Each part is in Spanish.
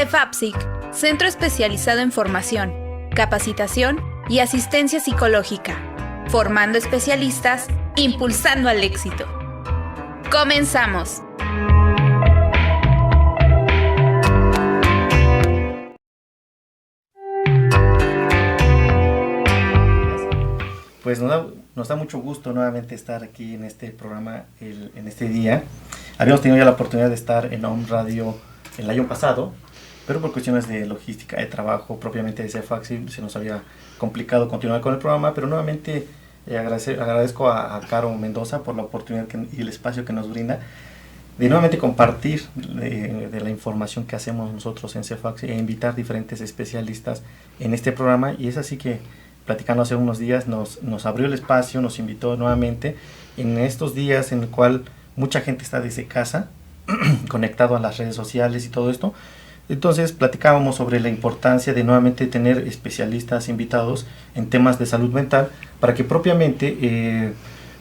CEFAPSIC, Centro Especializado en Formación, Capacitación y Asistencia Psicológica, formando especialistas, impulsando al éxito. ¡Comenzamos! Pues nos da mucho gusto nuevamente estar aquí en este programa, en este día. Habíamos tenido ya la oportunidad de estar en Home Radio el año pasado, pero por cuestiones de logística, de trabajo propiamente de CEFAPSIC, se nos había complicado continuar con el programa, pero nuevamente agradezco a Caro Mendoza por la oportunidad y el espacio que nos brinda de nuevamente compartir de la información que hacemos nosotros en CEFAPSIC e invitar diferentes especialistas en este programa. Y es así que, platicando hace unos días, nos abrió el espacio, nos invitó nuevamente en estos días en el cual mucha gente está desde casa, conectado a las redes sociales y todo esto. Entonces platicábamos sobre la importancia de nuevamente tener especialistas invitados en temas de salud mental para que propiamente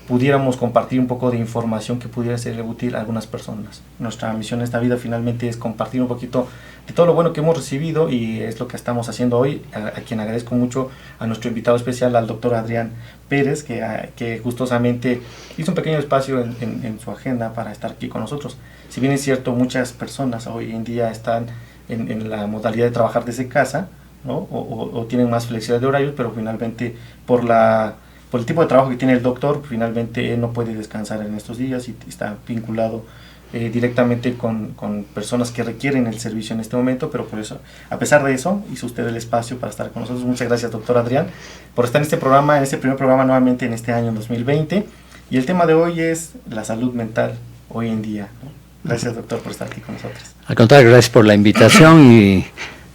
pudiéramos compartir un poco de información que pudiera ser útil a algunas personas. Nuestra misión en esta vida finalmente es compartir un poquito de todo lo bueno que hemos recibido, y es lo que estamos haciendo hoy, a quien agradezco mucho a nuestro invitado especial, al doctor Adrián Pérez, que gustosamente hizo un pequeño espacio en su agenda para estar aquí con nosotros. Si bien es cierto, muchas personas hoy en día están en la modalidad de trabajar desde casa, ¿no? o tienen más flexibilidad de horarios, pero finalmente por el tipo de trabajo que tiene el doctor, finalmente él no puede descansar en estos días y está vinculado directamente con personas que requieren el servicio en este momento. Pero por eso, a pesar de eso, hizo usted el espacio para estar con nosotros. Muchas gracias, doctor Adrián, por estar en este programa, en este primer programa nuevamente en este año 2020. Y el tema de hoy es la salud mental hoy en día, ¿no? Gracias, doctor, por estar aquí con nosotros. Al contrario, gracias por la invitación y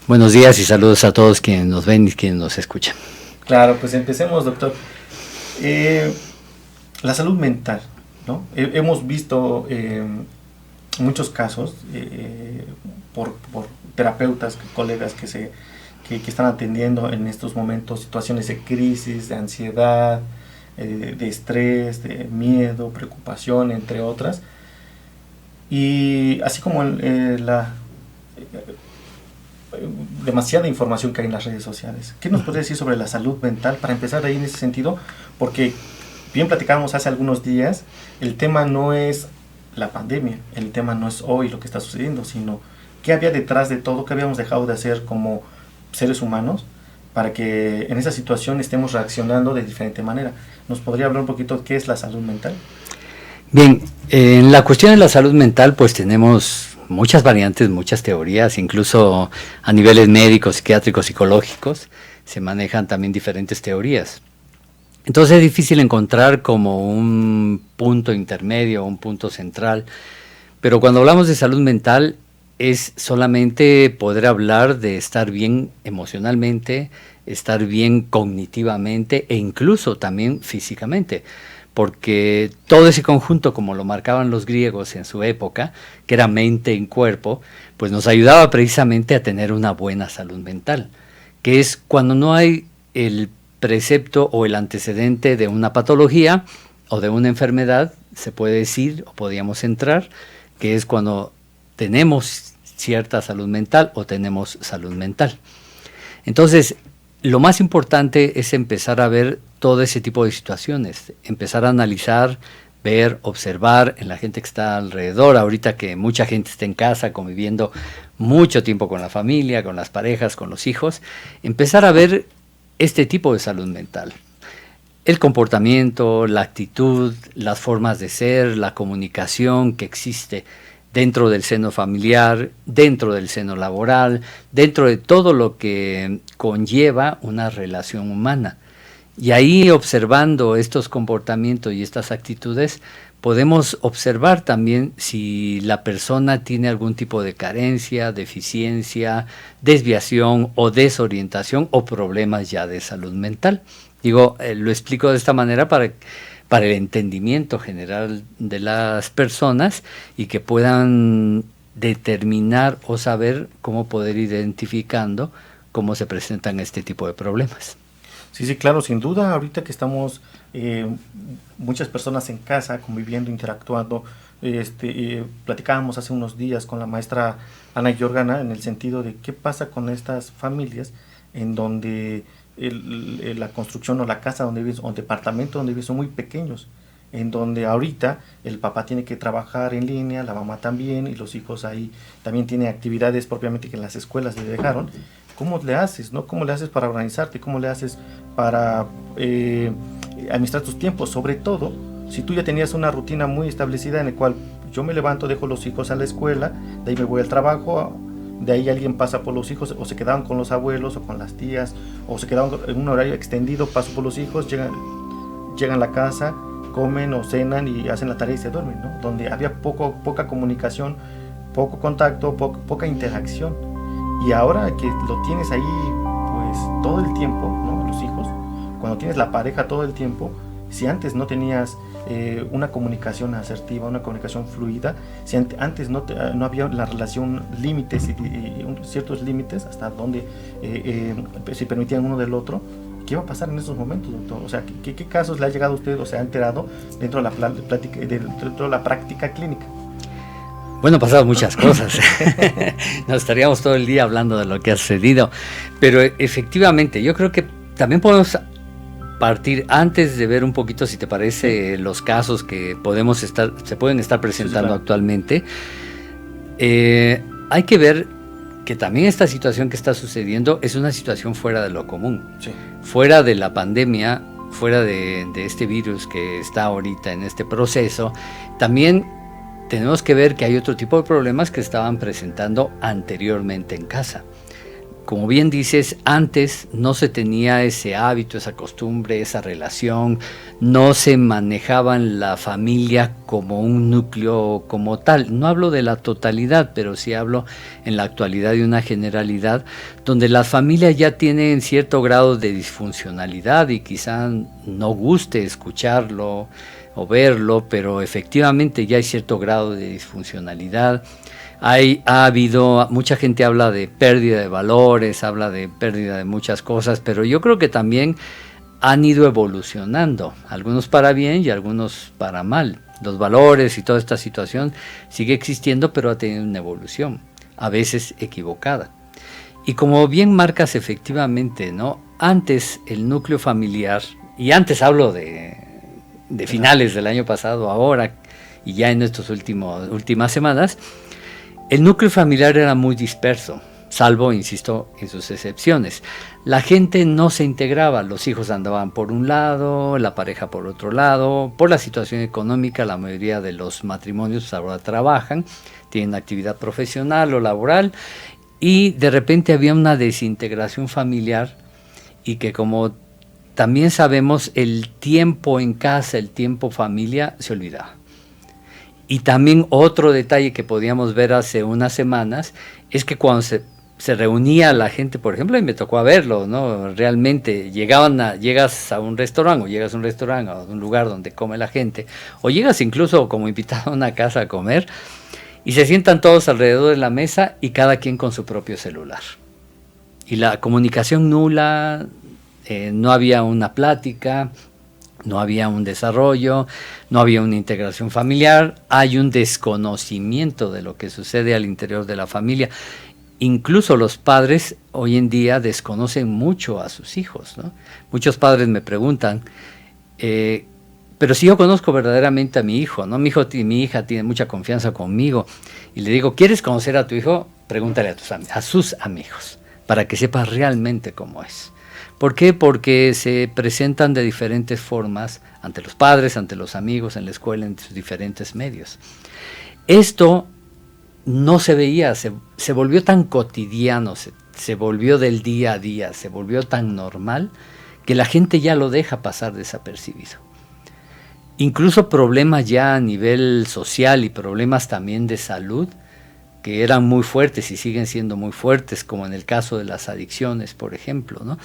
buenos días y saludos a todos quienes nos ven y quienes nos escuchan. Claro, pues empecemos, doctor. La salud mental, ¿no? Hemos visto muchos casos por terapeutas, colegas que están atendiendo en estos momentos situaciones de crisis, de ansiedad, de estrés, de miedo, preocupación, entre otras. Y así como la demasiada información que hay en las redes sociales. ¿Qué nos puede decir sobre la salud mental para empezar ahí en ese sentido? Porque bien platicábamos hace algunos días, el tema no es la pandemia, el tema no es hoy lo que está sucediendo, sino qué había detrás de todo, qué habíamos dejado de hacer como seres humanos para que en esa situación estemos reaccionando de diferente manera. ¿Nos podría hablar un poquito de qué es la salud mental? Bien, en la cuestión de la salud mental pues tenemos muchas variantes, muchas teorías, incluso a niveles médicos, psiquiátricos, psicológicos, se manejan también diferentes teorías. Entonces es difícil encontrar como un punto intermedio, un punto central, pero cuando hablamos de salud mental es solamente poder hablar de estar bien emocionalmente, estar bien cognitivamente e incluso también físicamente, porque todo ese conjunto, como lo marcaban los griegos en su época, que era mente en cuerpo, pues nos ayudaba precisamente a tener una buena salud mental, que es cuando no hay el precepto o el antecedente de una patología o de una enfermedad, se puede decir, o podríamos entrar, que es cuando tenemos cierta salud mental o tenemos salud mental. Entonces, lo más importante es empezar a ver todo ese tipo de situaciones, empezar a analizar, ver, observar en la gente que está alrededor, ahorita que mucha gente está en casa conviviendo mucho tiempo con la familia, con las parejas, con los hijos, empezar a ver este tipo de salud mental. El comportamiento, la actitud, las formas de ser, la comunicación que existe dentro del seno familiar, dentro del seno laboral, dentro de todo lo que conlleva una relación humana. Y ahí, observando estos comportamientos y estas actitudes, podemos observar también si la persona tiene algún tipo de carencia, deficiencia, desviación o desorientación o problemas ya de salud mental. Digo, lo explico de esta manera para el entendimiento general de las personas y que puedan determinar o saber cómo poder ir identificando cómo se presentan este tipo de problemas. Sí, claro, sin duda, ahorita que estamos muchas personas en casa conviviendo, interactuando, platicábamos hace unos días con la maestra Ana Yorgana en el sentido de qué pasa con estas familias en donde la construcción o la casa donde vives o el departamento donde vives son muy pequeños, en donde ahorita el papá tiene que trabajar en línea, la mamá también, y los hijos ahí también tienen actividades propiamente que en las escuelas le dejaron. ¿Cómo le haces, no? ¿Cómo le haces para organizarte? ¿Cómo le haces para administrar tus tiempos? Sobre todo, si tú ya tenías una rutina muy establecida en la cual yo me levanto, dejo los hijos a la escuela, de ahí me voy al trabajo, de ahí alguien pasa por los hijos, o se quedaban con los abuelos o con las tías, o se quedaban en un horario extendido, paso por los hijos, llegan a la casa, comen o cenan y hacen la tarea y se duermen, ¿no? Donde había poca comunicación, poco contacto, poca interacción. Y ahora que lo tienes ahí pues todo el tiempo, ¿no? Los hijos, cuando tienes la pareja todo el tiempo, si antes no tenías una comunicación asertiva, una comunicación fluida, si antes no había la relación límites y ciertos límites hasta donde se permitían uno del otro, ¿qué va a pasar en esos momentos, doctor? O sea, ¿qué casos le ha llegado a usted o se ha enterado dentro de la práctica clínica? Bueno, han pasado muchas cosas. Nos estaríamos todo el día hablando de lo que ha sucedido. Pero efectivamente, yo creo que también podemos partir antes de ver un poquito, si te parece, los casos que se pueden estar presentando actualmente. Hay que ver que también esta situación que está sucediendo es una situación fuera de lo común, fuera de la pandemia, fuera de este virus que está ahorita en este proceso. También tenemos que ver que hay otro tipo de problemas que estaban presentando anteriormente en casa. Como bien dices, antes no se tenía ese hábito, esa costumbre, esa relación, no se manejaban la familia como un núcleo como tal. No hablo de la totalidad, pero sí hablo en la actualidad de una generalidad, donde las familias ya tienen cierto grado de disfuncionalidad y quizá no guste escucharlo o verlo, pero efectivamente ya hay cierto grado de disfuncionalidad. Ha habido, mucha gente habla de pérdida de valores, habla de pérdida de muchas cosas, pero yo creo que también han ido evolucionando, algunos para bien y algunos para mal. Los valores y toda esta situación sigue existiendo, pero ha tenido una evolución, a veces equivocada. Y como bien marcas efectivamente, ¿no? Antes el núcleo familiar, y antes hablo de finales del año pasado, ahora, y ya en estas últimas semanas, el núcleo familiar era muy disperso, salvo, insisto, en sus excepciones. La gente no se integraba, los hijos andaban por un lado, la pareja por otro lado. Por la situación económica, la mayoría de los matrimonios ahora trabajan, tienen actividad profesional o laboral, y de repente había una desintegración familiar, y que, como también sabemos, el tiempo en casa, el tiempo familia, se olvidaba. Y también otro detalle que podíamos ver hace unas semanas es que cuando se reunía la gente, por ejemplo, y me tocó verlo, ¿no? Realmente llegas a un restaurante, o llegas a un restaurante, a un lugar donde come la gente, o llegas incluso como invitado a una casa a comer, y se sientan todos alrededor de la mesa y cada quien con su propio celular. Y la comunicación nula, no había una plática, no había un desarrollo, no había una integración familiar, hay un desconocimiento de lo que sucede al interior de la familia. Incluso los padres hoy en día desconocen mucho a sus hijos, ¿no? Muchos padres me preguntan, pero si yo conozco verdaderamente a mi hijo, ¿no? Mi hija tiene mucha confianza conmigo, y le digo, ¿quieres conocer a tu hijo? Pregúntale a sus amigos, para que sepas realmente cómo es. ¿Por qué? Porque se presentan de diferentes formas ante los padres, ante los amigos, en la escuela, en sus diferentes medios. Esto no se veía, se volvió tan cotidiano, se volvió del día a día, se volvió tan normal, que la gente ya lo deja pasar desapercibido. Incluso problemas ya a nivel social y problemas también de salud, que eran muy fuertes y siguen siendo muy fuertes, como en el caso de las adicciones, por ejemplo, ¿no?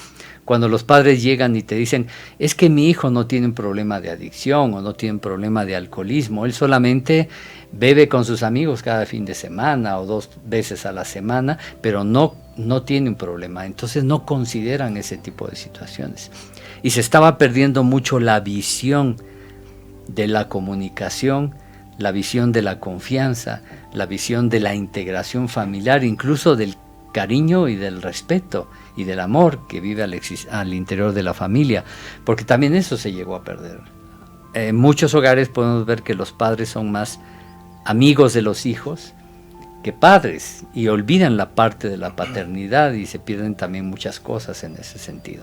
Cuando los padres llegan y te dicen, es que mi hijo no tiene un problema de adicción o no tiene un problema de alcoholismo, él solamente bebe con sus amigos cada fin de semana o 2 veces a la semana, pero no tiene un problema. Entonces no consideran ese tipo de situaciones. Y se estaba perdiendo mucho la visión de la comunicación, la visión de la confianza, la visión de la integración familiar, incluso del cariño y del respeto y del amor que vive al interior de la familia, porque también eso se llegó a perder. En muchos hogares podemos ver que los padres son más amigos de los hijos que padres, y olvidan la parte de la paternidad y se pierden también muchas cosas en ese sentido.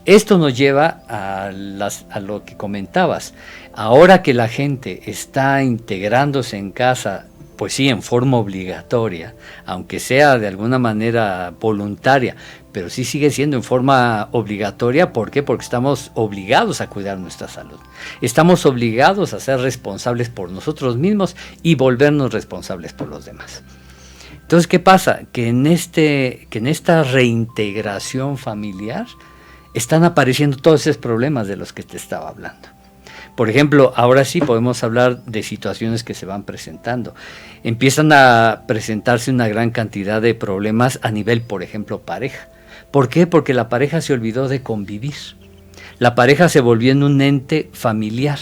Esto nos lleva a lo que comentabas. Ahora que la gente está integrándose en casa, pues sí, en forma obligatoria, aunque sea de alguna manera voluntaria, pero sí sigue siendo en forma obligatoria. ¿Por qué? Porque estamos obligados a cuidar nuestra salud. Estamos obligados a ser responsables por nosotros mismos y volvernos responsables por los demás. Entonces, ¿qué pasa? Que en esta reintegración familiar están apareciendo todos esos problemas de los que te estaba hablando. Por ejemplo, ahora sí podemos hablar de situaciones que se van presentando. Empiezan a presentarse una gran cantidad de problemas a nivel, por ejemplo, pareja. ¿Por qué? Porque la pareja se olvidó de convivir. La pareja se volvió en un ente familiar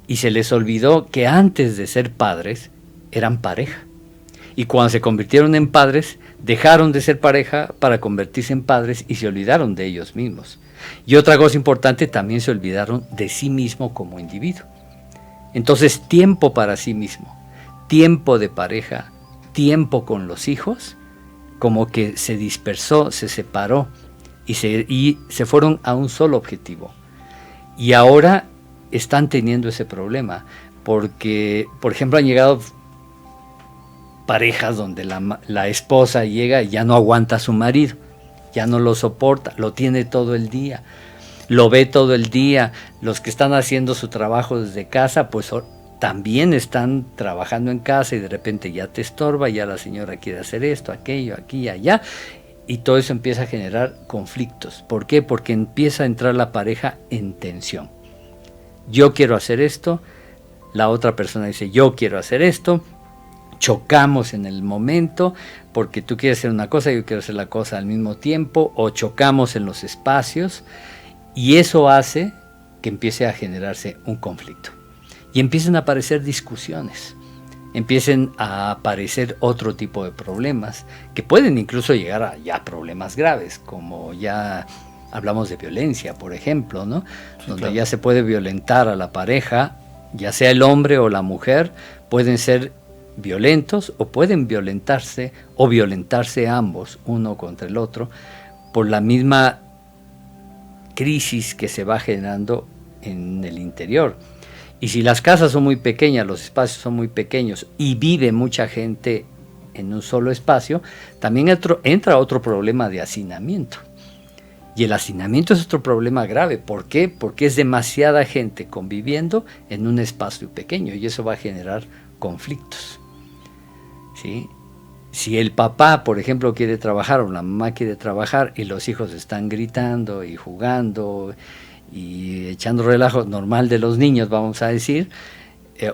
y se les olvidó que antes de ser padres eran pareja. Y cuando se convirtieron en padres, dejaron de ser pareja para convertirse en padres y se olvidaron de ellos mismos. Y otra cosa importante, también se olvidaron de sí mismo como individuo. Entonces, tiempo para sí mismo, tiempo de pareja, tiempo con los hijos, como que se dispersó, se separó y se fueron a un solo objetivo. Y ahora están teniendo ese problema, porque, por ejemplo, han llegado parejas donde la esposa llega y ya no aguanta a su marido, ya no lo soporta, lo tiene todo el día, lo ve todo el día. Los que están haciendo su trabajo desde casa, pues también están trabajando en casa y de repente ya te estorba, ya la señora quiere hacer esto, aquello, aquí, allá, y todo eso empieza a generar conflictos. ¿Por qué? Porque empieza a entrar la pareja en tensión. Yo quiero hacer esto, la otra persona dice yo quiero hacer esto, chocamos en el momento porque tú quieres hacer una cosa y yo quiero hacer la cosa al mismo tiempo, o chocamos en los espacios, y eso hace que empiece a generarse un conflicto y empiecen a aparecer discusiones, empiecen a aparecer otro tipo de problemas que pueden incluso llegar a ya problemas graves, como ya hablamos de violencia, por ejemplo, ¿no? Sí, donde claro, ya se puede violentar a la pareja, ya sea el hombre o la mujer, pueden ser violentos o pueden violentarse o violentarse ambos, uno contra el otro, por la misma crisis que se va generando en el interior. Y si las casas son muy pequeñas, los espacios son muy pequeños y vive mucha gente en un solo espacio, también entra otro problema de hacinamiento. Y el hacinamiento es otro problema grave. ¿Por qué? Porque es demasiada gente conviviendo en un espacio pequeño y eso va a generar conflictos. ¿Sí? Si el papá, por ejemplo, quiere trabajar o la mamá quiere trabajar y los hijos están gritando y jugando y echando relajo normal de los niños, vamos a decir,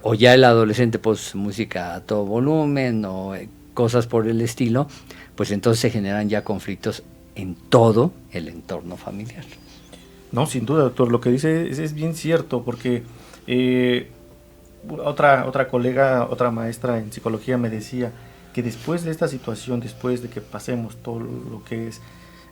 o ya el adolescente pues música a todo volumen o cosas por el estilo, pues entonces se generan ya conflictos en todo el entorno familiar. No, sin duda, doctor, lo que dice es bien cierto, porque otra colega, otra maestra en psicología me decía que después de esta situación, después de que pasemos todo lo que es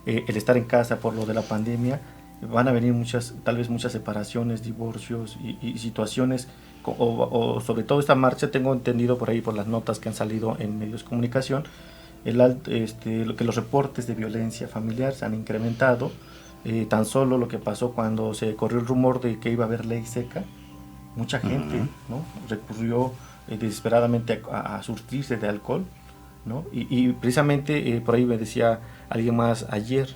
el estar en casa por lo de la pandemia, van a venir tal vez muchas separaciones, divorcios y situaciones, o sobre todo esta marcha, tengo entendido por ahí por las notas que han salido en medios de comunicación, que los reportes de violencia familiar se han incrementado. Tan solo lo que pasó cuando se corrió el rumor de que iba a haber ley seca, mucha gente, ¿no?, recurrió desesperadamente a surtirse de alcohol, ¿no? Y precisamente por ahí me decía alguien más ayer,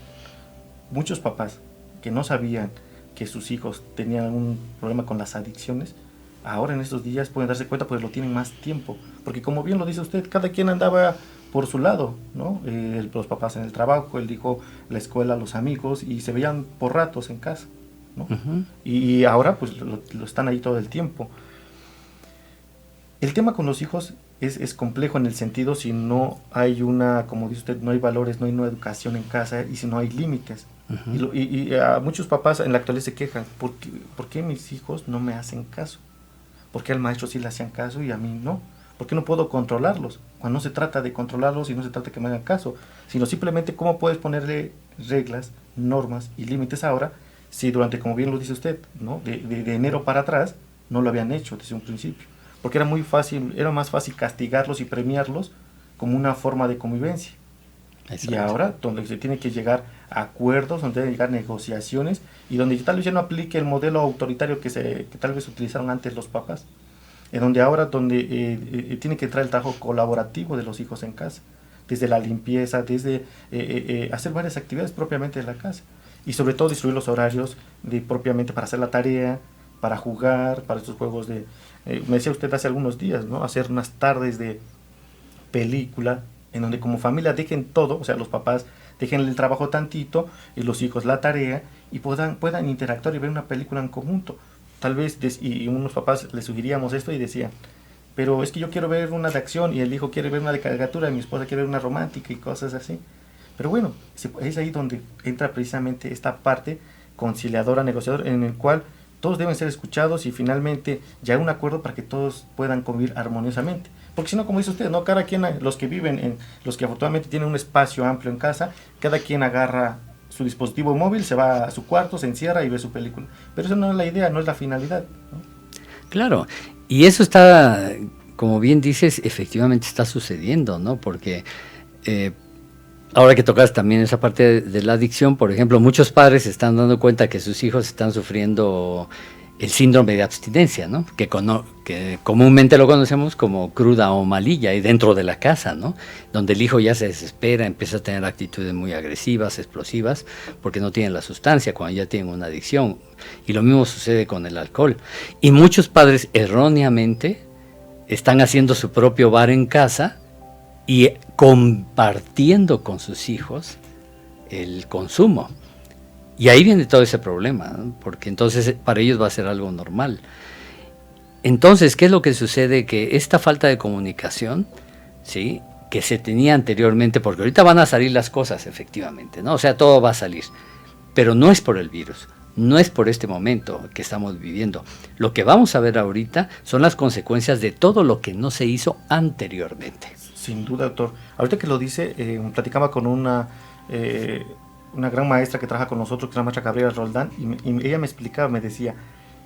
muchos papás que no sabían que sus hijos tenían un problema con las adicciones, ahora en estos días pueden darse cuenta porque lo tienen más tiempo, porque como bien lo dice usted, cada quien andaba por su lado, ¿no? Los papás en el trabajo, él dijo la escuela, los amigos, y se veían por ratos en casa, ¿no? Y ahora pues lo están ahí todo el tiempo. El tema con los hijos es complejo en el sentido si no hay como dice usted, no hay valores, no hay una educación en casa y si no hay límites. Y a muchos papás en la actualidad se quejan, ¿por qué mis hijos no me hacen caso? ¿Por qué al maestro sí le hacían caso y a mí no? ¿Por qué no puedo controlarlos? Cuando no se trata de controlarlos y no se trata de que me hagan caso, sino simplemente cómo puedes ponerle reglas, normas y límites ahora, si durante, como bien lo dice usted, ¿no? de enero para atrás, no lo habían hecho desde un principio. Porque era más fácil castigarlos y premiarlos como una forma de convivencia. Exacto. Y ahora, donde se tiene que llegar a acuerdos, donde deben llegar negociaciones, y donde tal vez ya no aplique el modelo autoritario que tal vez utilizaron antes los papás, en donde ahora tiene que entrar el trabajo colaborativo de los hijos en casa, desde la limpieza, desde hacer varias actividades propiamente de la casa, y sobre todo distribuir los horarios propiamente para hacer la tarea, para jugar, para estos juegos me decía usted hace algunos días, ¿no? Hacer unas tardes de película, en donde como familia dejen todo, o sea, los papás dejen el trabajo tantito, y los hijos la tarea, y puedan interactuar y ver una película en conjunto. Tal vez, y unos papás les sugeríamos esto y decían, pero es que yo quiero ver una de acción, y el hijo quiere ver una de caricatura, y mi esposa quiere ver una romántica y cosas así. Pero bueno, es ahí donde entra precisamente esta parte conciliadora, negociadora, en el cual todos deben ser escuchados y finalmente llegar a un acuerdo para que todos puedan convivir armoniosamente. Porque si no, como dice usted, ¿no? Cada quien, los que afortunadamente tienen un espacio amplio en casa, cada quien agarra su dispositivo móvil, se va a su cuarto, se encierra y ve su película. Pero eso no es la idea, no es la finalidad, ¿no? Claro, y eso está, como bien dices, efectivamente está sucediendo, ¿no? Porque ahora que tocas también esa parte de la adicción, por ejemplo, muchos padres se están dando cuenta que sus hijos están sufriendo el síndrome de abstinencia, ¿no? Que comúnmente lo conocemos como cruda o malilla, y dentro de la casa, ¿no? Donde el hijo ya se desespera, empieza a tener actitudes muy agresivas, explosivas, porque no tienen la sustancia, cuando ya tienen una adicción. Y lo mismo sucede con el alcohol. Y muchos padres erróneamente están haciendo su propio bar en casa y compartiendo con sus hijos el consumo. Y ahí viene todo ese problema, ¿no? Porque entonces para ellos va a ser algo normal. Entonces, ¿qué es lo que sucede? Que esta falta de comunicación, ¿sí?, que se tenía anteriormente, porque ahorita van a salir las cosas, efectivamente, ¿no? O sea, todo va a salir, pero no es por el virus, no es por este momento que estamos viviendo. Lo que vamos a ver ahorita son las consecuencias de todo lo que no se hizo anteriormente. Sin duda, doctor. Ahorita que lo dice, platicaba con una gran maestra que trabaja con nosotros, que es la maestra Gabriela Roldán, y ella me explicaba, me decía,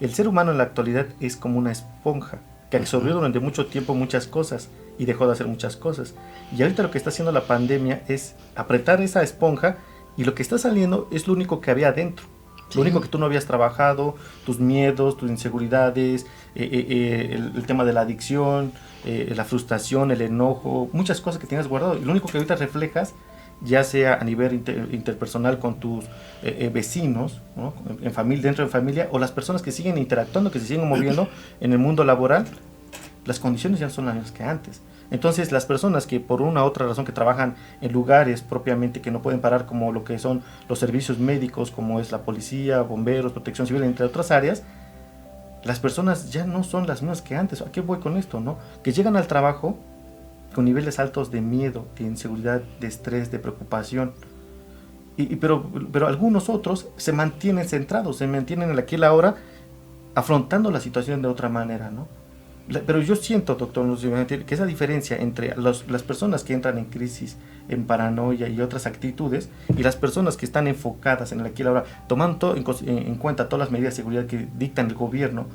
el ser humano en la actualidad es como una esponja que absorbió durante mucho tiempo muchas cosas y dejó de hacer muchas cosas. Y ahorita lo que está haciendo la pandemia es apretar esa esponja, y lo que está saliendo es lo único que había adentro. Sí. Lo único que tú no habías trabajado, tus miedos, tus inseguridades, el tema de la adicción, la frustración, el enojo, muchas cosas que tienes guardado. Y lo único que ahorita reflejas, ya sea a nivel interpersonal con tus vecinos, ¿no?, dentro de familia, o las personas que siguen interactuando, que se siguen moviendo en el mundo laboral, las condiciones ya no son las mismas que antes. Entonces, las personas que por una u otra razón que trabajan en lugares propiamente que no pueden parar, como lo que son los servicios médicos, como es la policía, bomberos, protección civil, entre otras áreas, las personas ya no son las mismas que antes. ¿A qué voy con esto, no? Que llegan al trabajo con niveles altos de miedo, de inseguridad, de estrés, de preocupación. Pero algunos otros se mantienen centrados, se mantienen en el aquí y la ahora, afrontando la situación de otra manera, ¿no? Pero yo siento, doctor, que esa diferencia entre las personas que entran en crisis, en paranoia y otras actitudes, y las personas que están enfocadas en el aquí y la ahora, tomando en cuenta todas las medidas de seguridad que dictan el gobierno,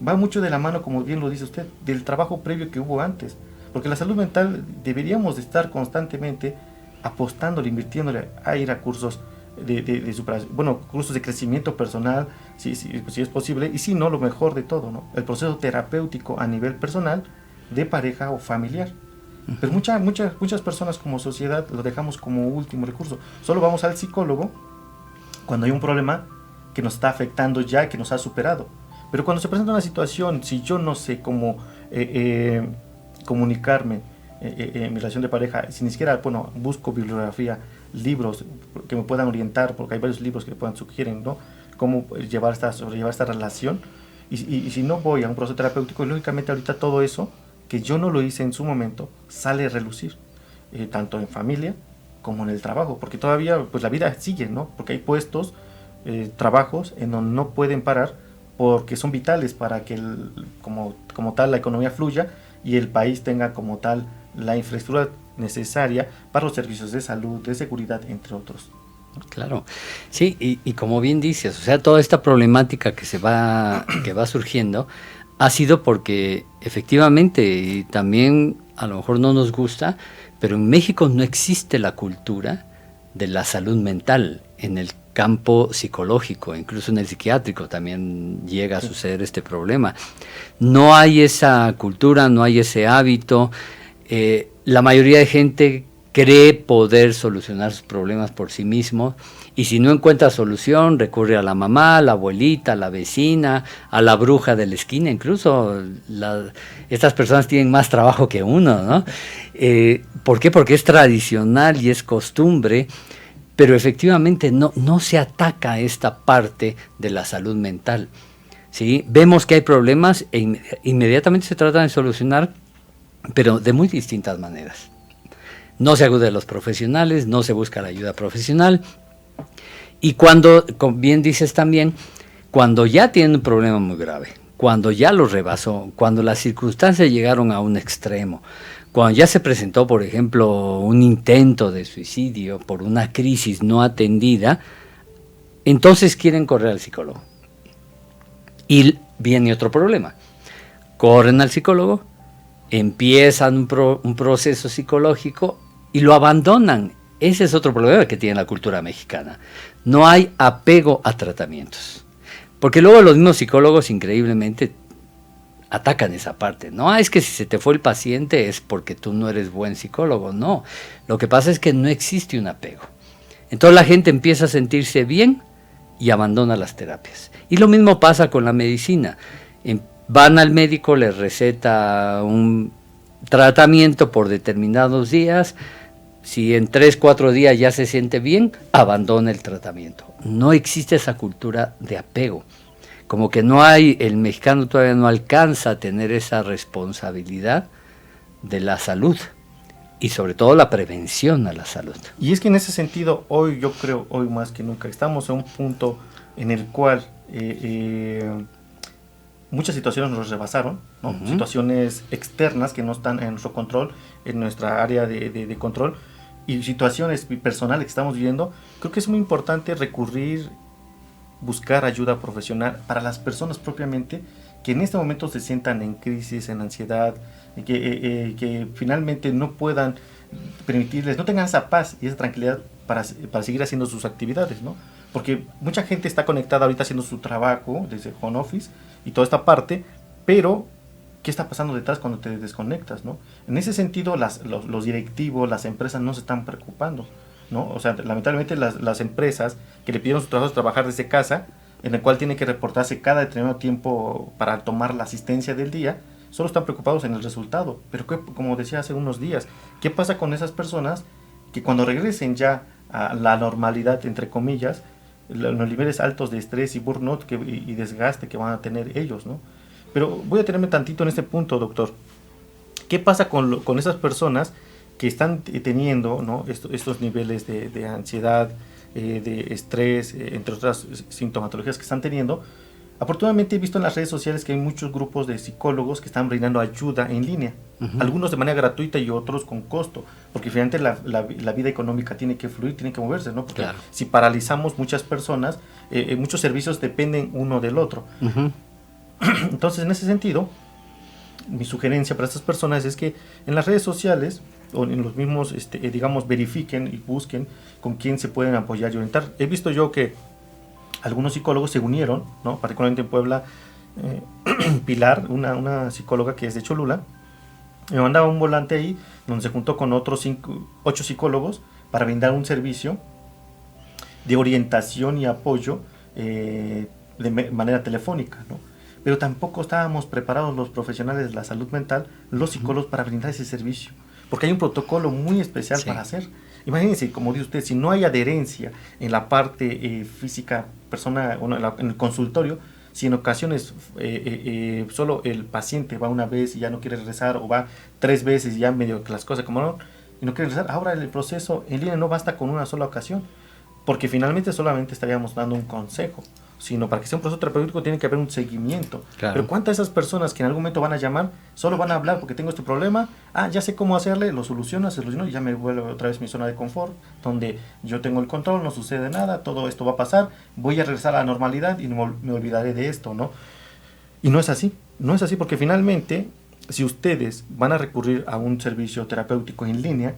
va mucho de la mano, como bien lo dice usted, del trabajo previo que hubo antes. Porque la salud mental deberíamos de estar constantemente apostándole, invirtiéndole a ir a cursos de superación, cursos de crecimiento personal, si es posible, y si no, lo mejor de todo, ¿no?, el proceso terapéutico a nivel personal, de pareja o familiar. Pero muchas personas como sociedad lo dejamos como último recurso. Solo vamos al psicólogo cuando hay un problema que nos está afectando ya, que nos ha superado. Pero cuando se presenta una situación, si yo no sé cómo comunicarme en mi relación de pareja, si ni siquiera, busco bibliografía, libros que me puedan orientar, porque hay varios libros que me sugieren, ¿no?, cómo sobrellevar esta relación, y si no voy a un proceso terapéutico, lógicamente ahorita todo eso, que yo no lo hice en su momento, sale a relucir, tanto en familia como en el trabajo, porque todavía pues la vida sigue, ¿no?, porque hay puestos, trabajos en donde no pueden parar porque son vitales para que como tal la economía fluya y el país tenga como tal la infraestructura necesaria para los servicios de salud, de seguridad, entre otros. Claro, sí, y como bien dices, o sea, toda esta problemática que va surgiendo ha sido porque efectivamente, y también a lo mejor no nos gusta, pero en México no existe la cultura de la salud mental en el campo psicológico, incluso en el psiquiátrico también llega a suceder este problema. No hay esa cultura, no hay ese hábito. La mayoría de gente cree poder solucionar sus problemas por sí mismo, y si no encuentra solución recurre a la mamá, a la abuelita, a la vecina, a la bruja de la esquina. Incluso estas personas tienen más trabajo que uno, ¿no? ¿Por qué? Porque es tradicional y es costumbre, pero efectivamente no se ataca esta parte de la salud mental, ¿sí? Vemos que hay problemas e inmediatamente se tratan de solucionar, pero de muy distintas maneras. No se acude a los profesionales, no se busca la ayuda profesional, y cuando, como bien dices también, cuando ya tienen un problema muy grave, cuando ya lo rebasó, cuando las circunstancias llegaron a un extremo, cuando ya se presentó, por ejemplo, un intento de suicidio por una crisis no atendida, entonces quieren correr al psicólogo. Y viene otro problema. Corren al psicólogo, empiezan un proceso psicológico y lo abandonan. Ese es otro problema que tiene la cultura mexicana. No hay apego a tratamientos. Porque luego los mismos psicólogos increíblemente atacan esa parte. No, es que si se te fue el paciente es porque tú no eres buen psicólogo. No, lo que pasa es que no existe un apego. Entonces la gente empieza a sentirse bien y abandona las terapias. Y lo mismo pasa con la medicina. Van al médico, les receta un tratamiento por determinados días. Si en 3-4 días ya se siente bien, abandona el tratamiento. No existe esa cultura de apego. Como que el mexicano todavía no alcanza a tener esa responsabilidad de la salud y sobre todo la prevención a la salud. Y es que en ese sentido, yo creo, hoy más que nunca, estamos en un punto en el cual muchas situaciones nos rebasaron, ¿no? Uh-huh. Situaciones externas que no están en nuestro control, en nuestra área de control, y situaciones personales que estamos viviendo. Creo que es muy importante buscar ayuda profesional para las personas propiamente que en este momento se sientan en crisis, en ansiedad, que finalmente no puedan permitirles, no tengan esa paz y esa tranquilidad para seguir haciendo sus actividades, ¿no? Porque mucha gente está conectada ahorita haciendo su trabajo desde home office y toda esta parte, pero ¿qué está pasando detrás cuando te desconectas, ¿no? En ese sentido, los directivos, las empresas no se están preocupando, ¿no? O sea, lamentablemente las empresas que le pidieron a sus trabajadores trabajar desde casa, en el cual tienen que reportarse cada determinado tiempo para tomar la asistencia del día, solo están preocupados en el resultado. Pero como decía hace unos días, ¿qué pasa con esas personas que cuando regresen ya a la normalidad, entre comillas, los niveles altos de estrés y burnout y desgaste que van a tener ellos, ¿no? Pero voy a detenerme tantito en este punto, doctor. ¿Qué pasa con esas personas que están teniendo, ¿no? estos niveles de ansiedad, de estrés, entre otras sintomatologías que están teniendo? Afortunadamente he visto en las redes sociales que hay muchos grupos de psicólogos que están brindando ayuda en línea, uh-huh. Algunos de manera gratuita y otros con costo, porque finalmente la vida económica tiene que fluir, tiene que moverse, ¿no? Porque claro, si paralizamos muchas personas, muchos servicios dependen uno del otro. Uh-huh. Entonces, en ese sentido, mi sugerencia para estas personas es que en las redes sociales o en los mismos, verifiquen y busquen con quién se pueden apoyar y orientar. He visto yo que algunos psicólogos se unieron, ¿no? Particularmente en Puebla, Pilar, una psicóloga que es de Cholula, me mandaba un volante ahí donde se juntó con otros 8 psicólogos para brindar un servicio de orientación y apoyo de manera telefónica, ¿no? Pero tampoco estábamos preparados los profesionales de la salud mental, los psicólogos, para brindar ese servicio, porque hay un protocolo muy especial para hacer. Imagínense, como dice usted, si no hay adherencia en la parte física, en el consultorio, si en ocasiones solo el paciente va una vez y ya no quiere regresar, o va 3 veces y ya medio que las cosas como no, y no quiere regresar, ahora el proceso en línea no basta con una sola ocasión, porque finalmente solamente estaríamos dando un consejo. sino para que sea un proceso terapéutico tiene que haber un seguimiento. Claro. Pero ¿cuántas de esas personas que en algún momento van a llamar, solo van a hablar porque tengo este problema, ya sé cómo hacerle, lo soluciono y ya me vuelvo otra vez mi zona de confort, donde yo tengo el control, no sucede nada, todo esto va a pasar, voy a regresar a la normalidad y me olvidaré de esto, ¿no? Y no es así porque finalmente, si ustedes van a recurrir a un servicio terapéutico en línea,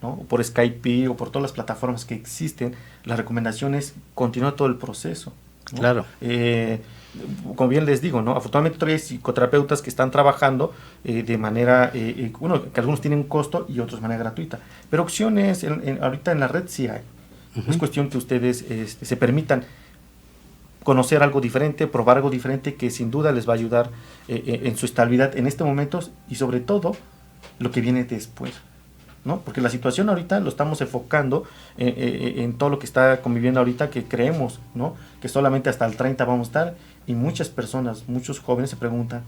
¿no? Por Skype o por todas las plataformas que existen, la recomendación es continuar todo el proceso, ¿no? Claro. Como bien les digo, ¿no? Afortunadamente todavía hay psicoterapeutas que están trabajando de manera, que algunos tienen un costo y otros de manera gratuita. Pero opciones ahorita en la red sí hay. Es cuestión que ustedes se permitan conocer algo diferente, probar algo diferente que sin duda les va a ayudar en su estabilidad en este momento y sobre todo lo que viene después, ¿no? Porque la situación ahorita lo estamos enfocando en todo lo que está conviviendo ahorita, que creemos, ¿no? Que solamente hasta el 30 vamos a estar, y muchas personas, muchos jóvenes se preguntan,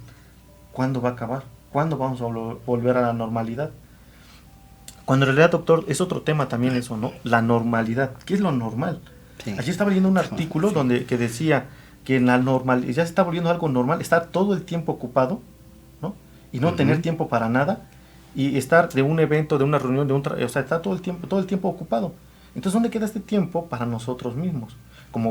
¿cuándo va a acabar? ¿Cuándo vamos a volver a la normalidad? Cuando en realidad, doctor, es otro tema también eso, ¿no? La normalidad. ¿Qué es lo normal? Sí. Ayer estaba leyendo un artículo que decía que en la normal ya se está volviendo algo normal, estar todo el tiempo ocupado, ¿no? Y no tener tiempo para nada, y estar de un evento, de una reunión, o sea, está todo el tiempo ocupado. Entonces, ¿dónde queda este tiempo para nosotros mismos?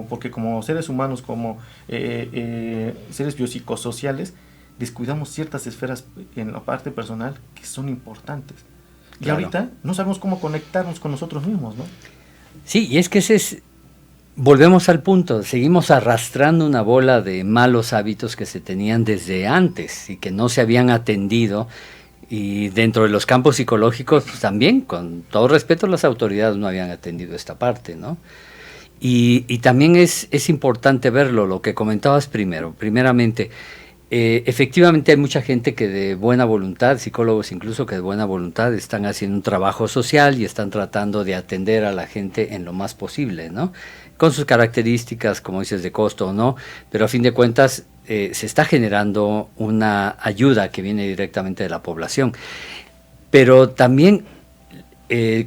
Porque como seres humanos, como seres biopsicosociales, descuidamos ciertas esferas en la parte personal que son importantes. Y claro, ahorita no sabemos cómo conectarnos con nosotros mismos, ¿no? Sí, y es que volvemos al punto, seguimos arrastrando una bola de malos hábitos que se tenían desde antes y que no se habían atendido. Y dentro de los campos psicológicos, pues también, con todo respeto, las autoridades no habían atendido esta parte, ¿no? Y también es importante verlo, lo que comentabas primeramente, efectivamente hay mucha gente que de buena voluntad, psicólogos incluso que de buena voluntad están haciendo un trabajo social y están tratando de atender a la gente en lo más posible, ¿no? Con sus características, como dices, de costo o no, pero a fin de cuentas se está generando una ayuda que viene directamente de la población. Pero también,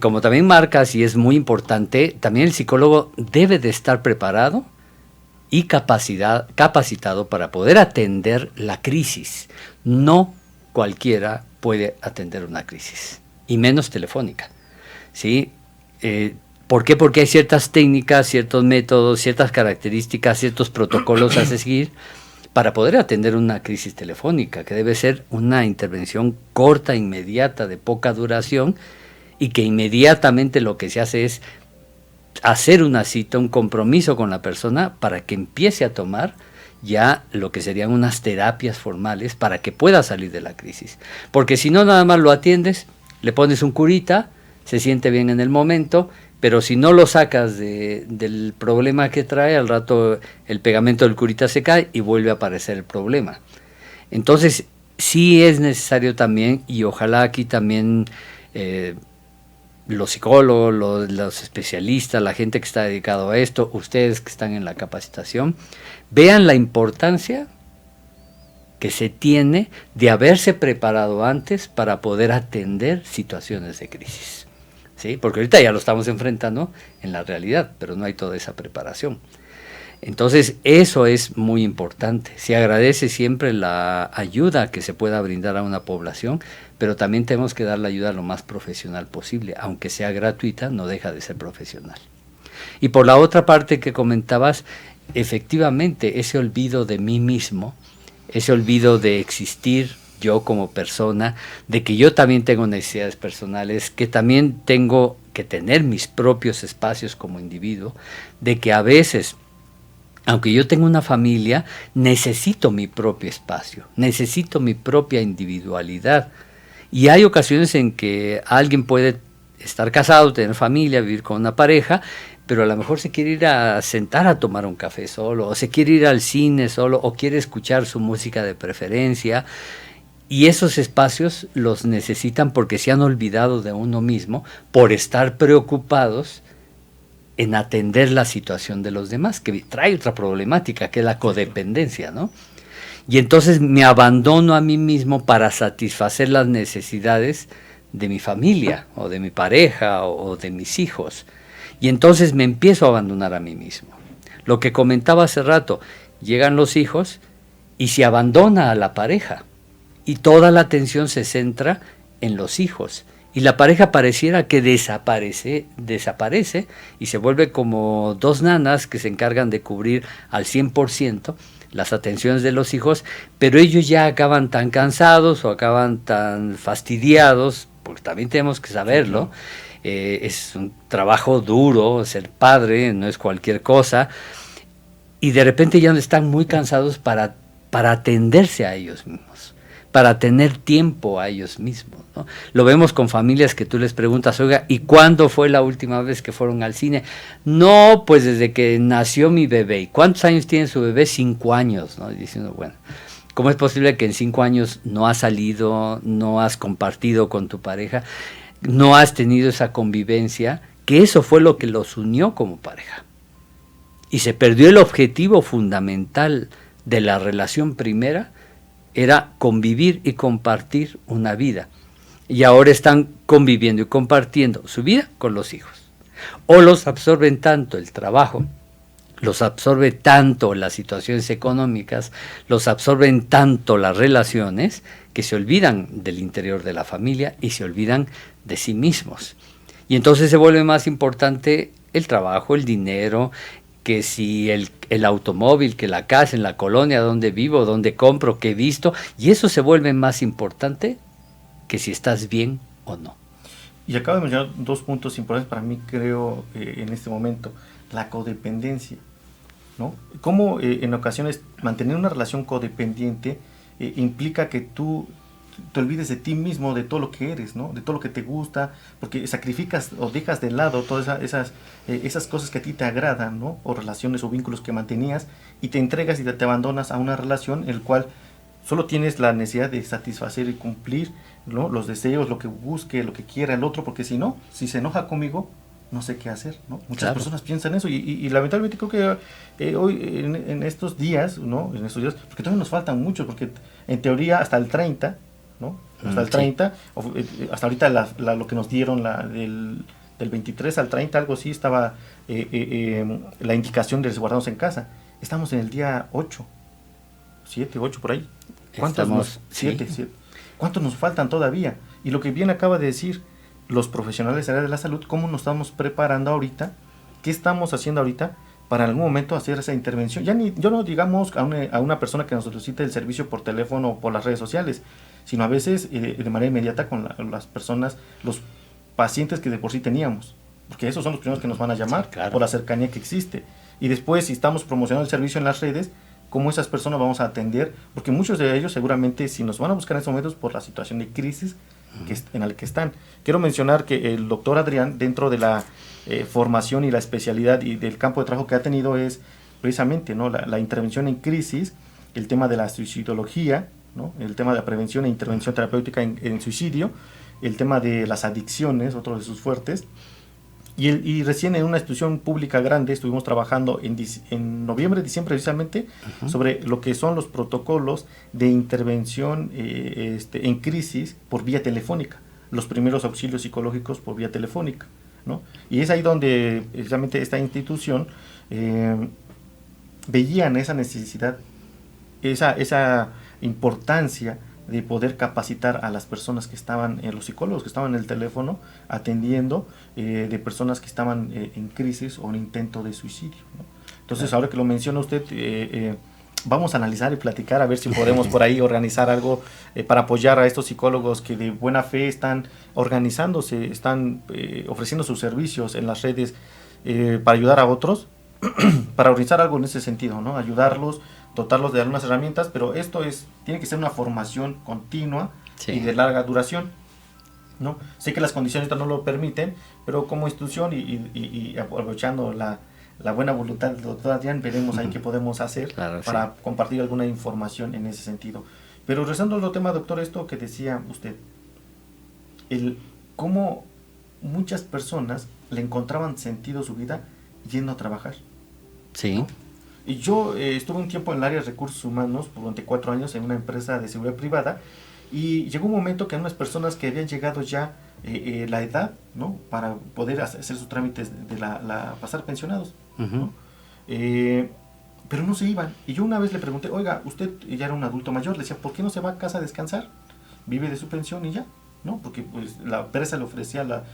como también marcas, y es muy importante, también el psicólogo debe de estar preparado y capacitado para poder atender la crisis. No cualquiera puede atender una crisis, y menos telefónica, ¿sí? ¿Por qué? Porque hay ciertas técnicas, ciertos métodos, ciertas características, ciertos protocolos a seguir para poder atender una crisis telefónica, que debe ser una intervención corta, inmediata, de poca duración, y que inmediatamente lo que se hace es hacer una cita, un compromiso con la persona para que empiece a tomar ya lo que serían unas terapias formales para que pueda salir de la crisis. Porque si no, nada más lo atiendes, le pones un curita, se siente bien en el momento, pero si no lo sacas del problema que trae, al rato el pegamento del curita se cae y vuelve a aparecer el problema. Entonces, sí es necesario también, y ojalá aquí también los psicólogos, los especialistas, la gente que está dedicado a esto, ustedes que están en la capacitación, vean la importancia que se tiene de haberse preparado antes para poder atender situaciones de crisis. ¿Sí? Porque ahorita ya lo estamos enfrentando en la realidad, pero no hay toda esa preparación. Entonces, eso es muy importante. Se agradece siempre la ayuda que se pueda brindar a una población, pero también tenemos que dar la ayuda lo más profesional posible. Aunque sea gratuita, no deja de ser profesional. Y por la otra parte que comentabas, efectivamente, ese olvido de mí mismo, ese olvido de existir yo como persona, de que yo también tengo necesidades personales, que también tengo que tener mis propios espacios como individuo, de que a veces, aunque yo tenga una familia, necesito mi propio espacio, necesito mi propia individualidad. Y hay ocasiones en que alguien puede estar casado, tener familia, vivir con una pareja, pero a lo mejor se quiere ir a sentar a tomar un café solo, o se quiere ir al cine solo, o quiere escuchar su música de preferencia. Y esos espacios los necesitan porque se han olvidado de uno mismo por estar preocupados en atender la situación de los demás, que trae otra problemática, que es la codependencia, ¿no? Y entonces me abandono a mí mismo para satisfacer las necesidades de mi familia, o de mi pareja, o de mis hijos. Y entonces me empiezo a abandonar a mí mismo. Lo que comentaba hace rato, llegan los hijos y se abandona a la pareja y toda la atención se centra en los hijos. Y la pareja pareciera que desaparece y se vuelve como dos nanas que se encargan de cubrir al 100% las atenciones de los hijos, pero ellos ya acaban tan cansados o acaban tan fastidiados, porque también tenemos que saberlo, es un trabajo duro, ser padre no es cualquier cosa, y de repente ya están muy cansados para atenderse a ellos mismos, para tener tiempo a ellos mismos, ¿no? Lo vemos con familias que tú les preguntas, oiga, ¿y cuándo fue la última vez que fueron al cine? No, pues desde que nació mi bebé. ¿Y cuántos años tiene su bebé? 5 años, ¿no? Y diciendo, bueno, ¿cómo es posible que en 5 años no has salido, no has compartido con tu pareja, no has tenido esa convivencia? Que eso fue lo que los unió como pareja. Y se perdió el objetivo fundamental de la relación primera, era convivir y compartir una vida. Y ahora están conviviendo y compartiendo su vida con los hijos. O los absorben tanto el trabajo, los absorbe tanto las situaciones económicas, los absorben tanto las relaciones, que se olvidan del interior de la familia y se olvidan de sí mismos. Y entonces se vuelve más importante el trabajo, el dinero, que si el automóvil, que la casa, en la colonia donde vivo, donde compro, que he visto, y eso se vuelve más importante que si estás bien o no. Y acabo de mencionar 2 puntos importantes para mí, creo, en este momento. La codependencia, ¿no? Cómo en ocasiones mantener una relación codependiente implica que tú te olvides de ti mismo, de todo lo que eres, ¿no? De todo lo que te gusta, porque sacrificas o dejas de lado todas esas cosas que a ti te agradan, ¿no? O relaciones o vínculos que mantenías, y te entregas y te abandonas a una relación en la cual solo tienes la necesidad de satisfacer y cumplir, ¿no? Los deseos, lo que busque, lo que quiera el otro, porque si no, si se enoja conmigo, no sé qué hacer, ¿no? Muchas personas piensan eso y lamentablemente creo que hoy en estos días, ¿no? En estos días, porque todavía nos faltan muchos, porque en teoría hasta el 30, ¿no? Hasta el 30, hasta ahorita lo que nos dieron del 23 al 30, algo así, estaba la indicación de resguardarnos en casa. Estamos en el día 8, 7, 8 por ahí. ¿Cuántos ¿Cuántos nos faltan todavía? Y lo que bien acaba de decir los profesionales de la salud, cómo nos estamos preparando ahorita, qué estamos haciendo ahorita para en algún momento hacer esa intervención. Yo no digamos a una persona que nos solicite el servicio por teléfono o por las redes sociales, sino a veces de manera inmediata con las personas, los pacientes que de por sí teníamos, porque esos son los primeros que nos van a llamar, por la cercanía que existe. Y después, si estamos promocionando el servicio en las redes, cómo esas personas vamos a atender, porque muchos de ellos seguramente si nos van a buscar en estos momentos por la situación de crisis en la que están. Quiero mencionar que el doctor Adrián, dentro de la formación y la especialidad y del campo de trabajo que ha tenido, es precisamente, ¿no? la intervención en crisis, el tema de la suicidología, ¿no? El tema de la prevención e intervención terapéutica en suicidio, el tema de las adicciones, otro de sus fuertes. Y recién en una institución pública grande estuvimos trabajando en noviembre, diciembre precisamente, sobre lo que son los protocolos de intervención en crisis por vía telefónica, los primeros auxilios psicológicos por vía telefónica, ¿no? Y es ahí donde precisamente esta institución veían esa necesidad, esa importancia de poder capacitar a las personas que estaban, los psicólogos que estaban en el teléfono atendiendo, de personas que estaban en crisis o en intento de suicidio, ¿no? Entonces, ahora que lo menciona usted, vamos a analizar y platicar a ver si podemos por ahí organizar algo para apoyar a estos psicólogos que de buena fe están organizándose, están ofreciendo sus servicios en las redes para ayudar a otros, para organizar algo en ese sentido, ¿no? Ayudarlos, dotarlos de algunas herramientas, pero esto tiene que ser una formación continua y de larga duración, ¿no? Sé que las condiciones no lo permiten, pero como institución y aprovechando la buena voluntad del doctor Adrián, veremos ahí qué podemos hacer para compartir alguna información en ese sentido. Pero regresando al tema, doctor, esto que decía usted, cómo muchas personas le encontraban sentido a su vida yendo a trabajar. Sí. ¿No? Y yo estuve un tiempo en el área de recursos humanos, durante 4 años, en una empresa de seguridad privada, y llegó un momento que unas personas que habían llegado ya la edad, ¿no? Para poder hacer sus trámites de pasar pensionados, ¿no? Pero no se iban. Y yo una vez le pregunté, oiga, usted ya era un adulto mayor, le decía, ¿por qué no se va a casa a descansar? Vive de su pensión y ya, ¿no? Porque pues la empresa le ofrecía todas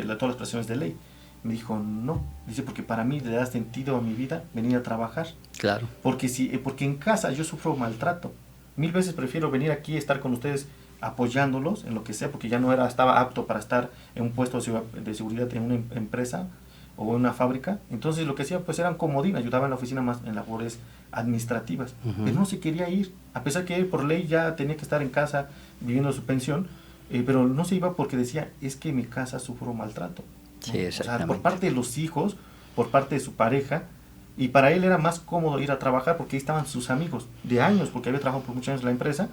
las prestaciones de ley. Me dijo, no. Dice, porque para mí le da sentido a mi vida venir a trabajar. Claro. Porque en casa yo sufro maltrato. 1000 veces prefiero venir aquí a estar con ustedes apoyándolos en lo que sea, porque ya no estaba apto para estar en un puesto de seguridad en una empresa o en una fábrica. Entonces lo que hacía pues eran comodín, ayudaba en la oficina más en labores administrativas. Pero no se quería ir, a pesar que él por ley ya tenía que estar en casa viviendo su pensión, pero no se iba porque decía, es que en mi casa sufro maltrato, ¿no? Sí, exactamente. O sea, por parte de los hijos, por parte de su pareja, y para él era más cómodo ir a trabajar porque ahí estaban sus amigos de años, porque había trabajado por muchos años en la empresa,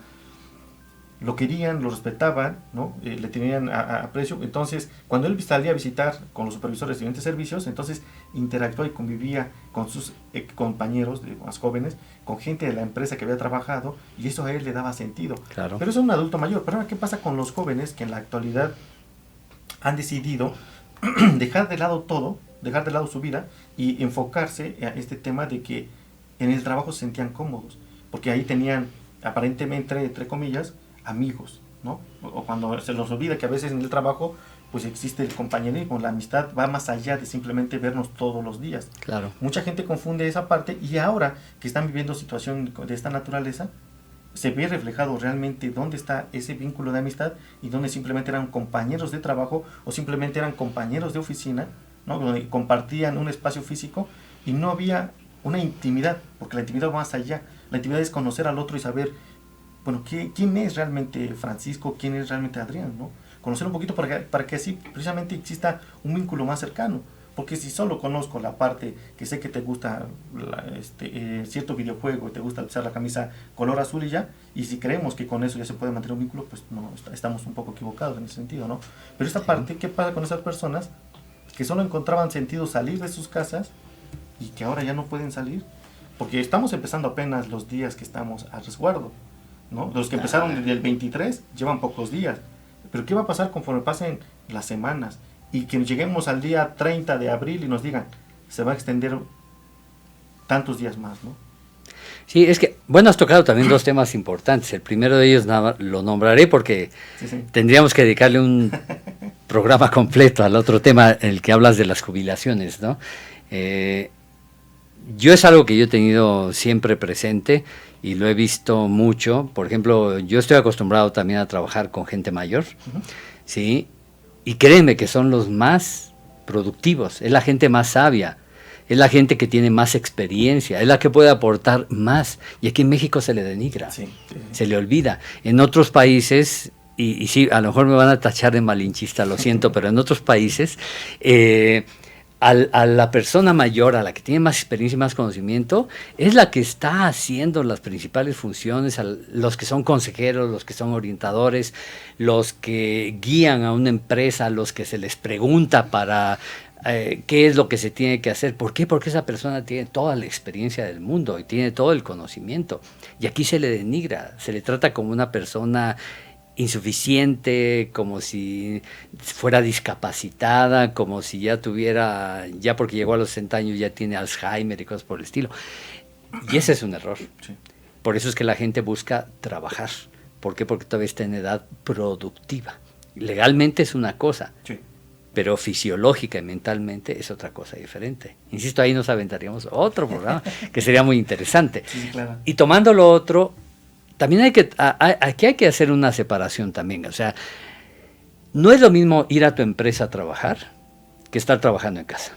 lo querían, lo respetaban, ¿no? Le tenían aprecio. Entonces, cuando él salía a visitar con los supervisores de diferentes servicios, entonces interactuaba y convivía con sus compañeros más jóvenes, con gente de la empresa que había trabajado, y eso a él le daba sentido. Claro. Pero eso es un adulto mayor. Pero ahora, ¿qué pasa con los jóvenes que en la actualidad han decidido dejar de lado todo, dejar de lado su vida y enfocarse a este tema de que en el trabajo se sentían cómodos? Porque ahí tenían, aparentemente, entre comillas, amigos, ¿no? O cuando se los olvida que a veces en el trabajo pues existe el compañerismo, la amistad va más allá de simplemente vernos todos los días. Claro. Mucha gente confunde esa parte, y ahora que están viviendo situación de esta naturaleza, se ve reflejado realmente dónde está ese vínculo de amistad y dónde simplemente eran compañeros de trabajo o simplemente eran compañeros de oficina, ¿no? Donde compartían un espacio físico y no había una intimidad, porque la intimidad va más allá. La intimidad es conocer al otro y saber, bueno, ¿quién es realmente Francisco? ¿Quién es realmente Adrián? ¿No? Conocer un poquito para que así precisamente exista un vínculo más cercano. Porque si solo conozco la parte que sé que te gusta cierto videojuego y te gusta usar la camisa color azul y ya, y si creemos que con eso ya se puede mantener un vínculo, pues no, estamos un poco equivocados en ese sentido, ¿no? Pero esta parte, ¿qué pasa con esas personas que solo encontraban sentido salir de sus casas y que ahora ya no pueden salir? Porque estamos empezando apenas los días que estamos a resguardo, ¿no? Los que empezaron desde el 23 llevan pocos días. Pero ¿qué va a pasar conforme pasen las semanas? Y que lleguemos al día 30 de abril y nos digan, se va a extender tantos días más, ¿no? Sí, es que, bueno, has tocado también dos temas importantes. El primero de ellos lo nombraré porque tendríamos que dedicarle un programa completo al otro tema, el que hablas de las jubilaciones, ¿no? Yo es algo que yo he tenido siempre presente y lo he visto mucho. Por ejemplo, yo estoy acostumbrado también a trabajar con gente mayor, ¿sí? Y créeme que son los más productivos, es la gente más sabia, es la gente que tiene más experiencia, es la que puede aportar más. Y aquí en México se le denigra, se le olvida. En otros países, y sí, a lo mejor me van a tachar de malinchista, lo siento, pero en otros países, a la persona mayor, a la que tiene más experiencia y más conocimiento, es la que está haciendo las principales funciones, los que son consejeros, los que son orientadores, los que guían a una empresa, los que se les pregunta para qué es lo que se tiene que hacer. ¿Por qué? Porque esa persona tiene toda la experiencia del mundo y tiene todo el conocimiento. Y aquí se le denigra, se le trata como una persona insuficiente, como si fuera discapacitada, como si ya tuviera, ya porque llegó a los 60 años ya tiene Alzheimer y cosas por el estilo. Y ese es un error. Sí. Por eso es que la gente busca trabajar. ¿Por qué? Porque todavía está en edad productiva. Legalmente es una cosa, sí, pero fisiológica y mentalmente es otra cosa diferente. Insisto, ahí nos aventaríamos otro programa que sería muy interesante. Sí, claro. Y tomando lo otro, también aquí hay que hacer una separación también. O sea, no es lo mismo ir a tu empresa a trabajar que estar trabajando en casa.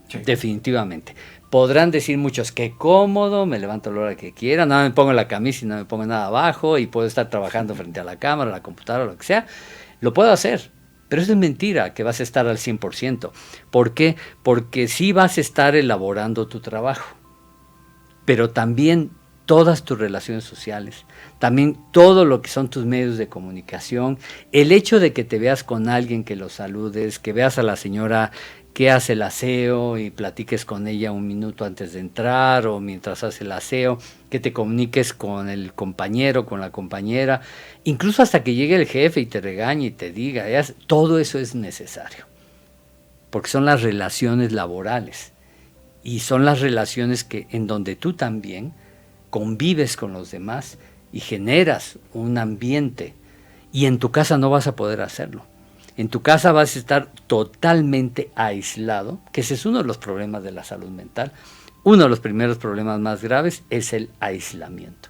Sí. Definitivamente. Podrán decir muchos, qué cómodo, me levanto a la hora que quiera, no me pongo la camisa y no me pongo nada abajo y puedo estar trabajando frente a la cámara, la computadora, lo que sea. Lo puedo hacer, pero eso es mentira, que vas a estar al 100%. ¿Por qué? Porque sí vas a estar elaborando tu trabajo, pero también todas tus relaciones sociales, también todo lo que son tus medios de comunicación, el hecho de que te veas con alguien, que lo saludes, que veas a la señora que hace el aseo y platiques con ella un minuto antes de entrar o mientras hace el aseo, que te comuniques con el compañero, con la compañera, incluso hasta que llegue el jefe y te regañe y te diga, todo eso es necesario, porque son las relaciones laborales. y son las relaciones en donde tú también convives con los demás y generas un ambiente, y en tu casa no vas a poder hacerlo. En tu casa vas a estar totalmente aislado, que ese es uno de los problemas de la salud mental. Uno de los primeros problemas más graves es el aislamiento.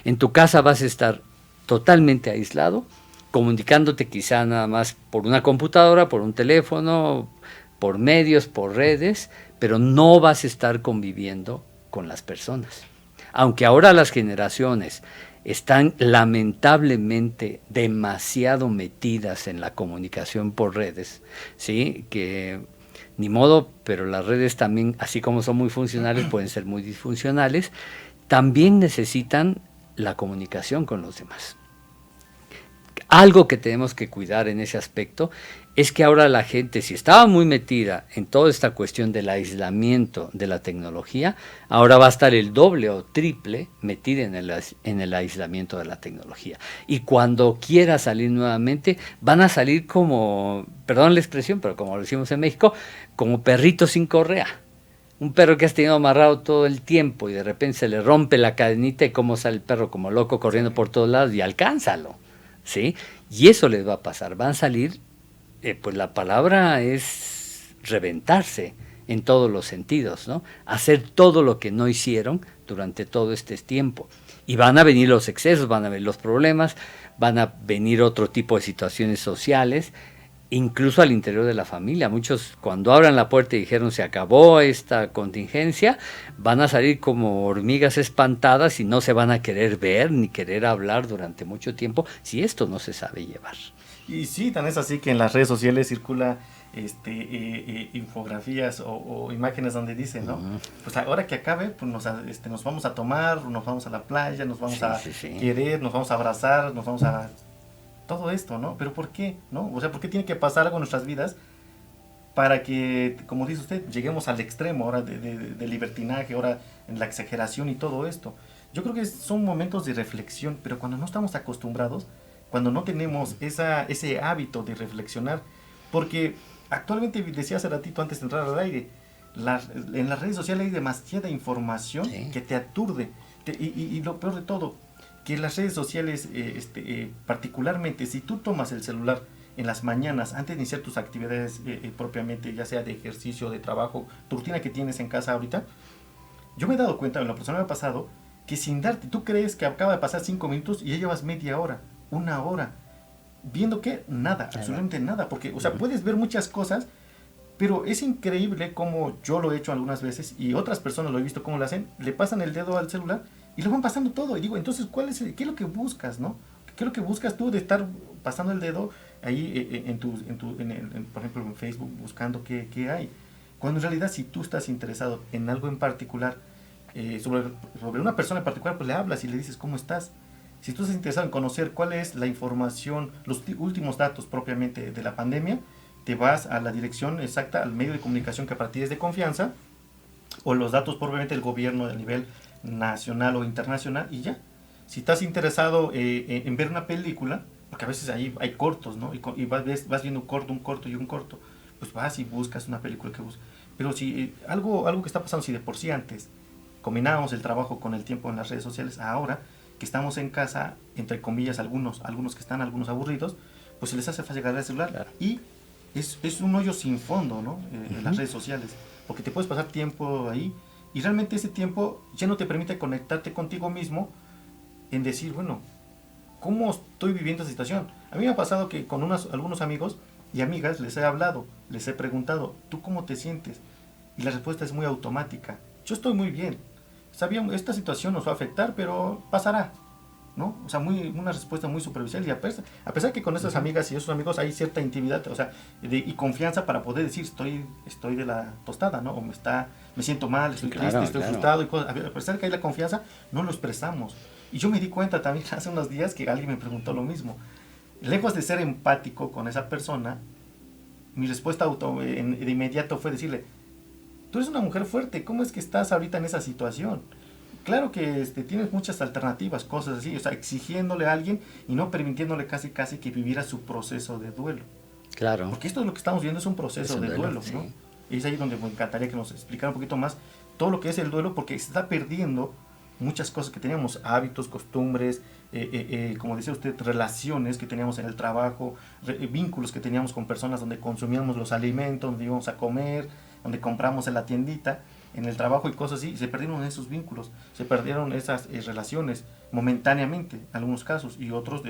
En tu casa vas a estar totalmente aislado, comunicándote quizá nada más por una computadora, por un teléfono, por medios, por redes, pero no vas a estar conviviendo con las personas. Aunque ahora las generaciones están lamentablemente demasiado metidas en la comunicación por redes, ¿sí? Que ni modo, pero las redes también, así como son muy funcionales, pueden ser muy disfuncionales, también necesitan la comunicación con los demás. Algo que tenemos que cuidar en ese aspecto es que ahora la gente, si estaba muy metida en toda esta cuestión del aislamiento de la tecnología, ahora va a estar el doble o triple metida en el aislamiento de la tecnología. Y cuando quiera salir nuevamente, van a salir como, perdón la expresión, pero como lo decimos en México, como perritos sin correa. Un perro que has tenido amarrado todo el tiempo y de repente se le rompe la cadenita y cómo sale el perro como loco corriendo por todos lados y alcánzalo, ¿sí? Y eso les va a pasar, van a salir, pues la palabra es reventarse en todos los sentidos, ¿no? Hacer todo lo que no hicieron durante todo este tiempo. Y van a venir los excesos, van a venir los problemas, van a venir otro tipo de situaciones sociales, incluso al interior de la familia. Muchos, cuando abran la puerta y dijeron se acabó esta contingencia, van a salir como hormigas espantadas y no se van a querer ver ni querer hablar durante mucho tiempo si esto no se sabe llevar. Y sí, tan es así que en las redes sociales circula infografías o imágenes donde dicen, ¿no? Pues ahora que acabe, pues nos vamos a tomar, nos vamos a la playa, nos vamos a querer, nos vamos a abrazar, nos vamos a... todo esto, ¿no? Pero ¿por qué? ¿No? O sea, ¿por qué tiene que pasar algo en nuestras vidas para que, como dice usted, lleguemos al extremo ahora de libertinaje, ahora en la exageración y todo esto? Yo creo que son momentos de reflexión, pero cuando no estamos acostumbrados, cuando no tenemos ese hábito de reflexionar, porque actualmente, decía hace ratito antes de entrar al aire, en las redes sociales hay demasiada información que te aturde, y lo peor de todo, que las redes sociales, particularmente si tú tomas el celular en las mañanas antes de iniciar tus actividades propiamente, ya sea de ejercicio, de trabajo, tu rutina que tienes en casa ahorita, yo me he dado cuenta, en la persona me ha pasado, que sin darte, tú crees que acaba de pasar 5 minutos y ya llevas media hora, 1 hora, viendo que nada, absolutamente nada, porque, o sea, puedes ver muchas cosas, pero es increíble como yo lo he hecho algunas veces y otras personas lo he visto cómo lo hacen, le pasan el dedo al celular y lo van pasando todo. Y digo, entonces, ¿qué es lo que buscas, no? ¿Qué es lo que buscas tú de estar pasando el dedo ahí por ejemplo, en Facebook, buscando qué hay? Cuando en realidad, si tú estás interesado en algo en particular, sobre una persona en particular, pues le hablas y le dices, ¿cómo estás? Si tú estás interesado en conocer cuál es la información, los últimos datos propiamente de la pandemia, te vas a la dirección exacta, al medio de comunicación que para ti es de confianza, o los datos propiamente del gobierno a nivel nacional o internacional, y ya. Si estás interesado en ver una película, porque a veces ahí hay cortos, ¿no? Y vas viendo un corto, pues vas y buscas una película que buscas. Pero si algo que está pasando, si de por sí antes combinábamos el trabajo con el tiempo en las redes sociales, ahora que estamos en casa, entre comillas, algunos que están, algunos aburridos, pues se les hace fácil llegar al celular. Claro. Y es un hoyo sin fondo, ¿no? En las redes sociales, porque te puedes pasar tiempo ahí y realmente ese tiempo ya no te permite conectarte contigo mismo en decir, bueno, ¿cómo estoy viviendo esta situación? A mí me ha pasado que con algunos amigos y amigas les he hablado, les he preguntado, ¿tú cómo te sientes? Y la respuesta es muy automática, yo estoy muy bien, sabíamos, esta situación nos va a afectar, pero pasará, ¿no? O sea, una respuesta muy superficial, y a pesar que con estas amigas y esos amigos hay cierta intimidad, o sea, y confianza para poder decir, estoy de la tostada, ¿no? O me siento mal, estoy triste, estoy frustrado, y cosas. A pesar que hay la confianza, no lo expresamos. Y yo me di cuenta también hace unos días que alguien me preguntó lo mismo. Lejos de ser empático con esa persona, mi respuesta de inmediato fue decirle, tú eres una mujer fuerte, ¿cómo es que estás ahorita en esa situación? Claro que tienes muchas alternativas, cosas así, o sea, exigiéndole a alguien y no permitiéndole casi que viviera su proceso de duelo. Claro. Porque esto es lo que estamos viendo, es un proceso de duelo, sí. ¿no? es ahí donde me encantaría que nos explicara un poquito más todo lo que es el duelo, porque se está perdiendo muchas cosas que teníamos, hábitos, costumbres, como decía usted, relaciones que teníamos en el trabajo, vínculos que teníamos con personas donde consumíamos los alimentos, donde íbamos a comer, donde compramos en la tiendita, en el trabajo y cosas así, y se perdieron esos vínculos, se perdieron esas relaciones momentáneamente, en algunos casos, y otros,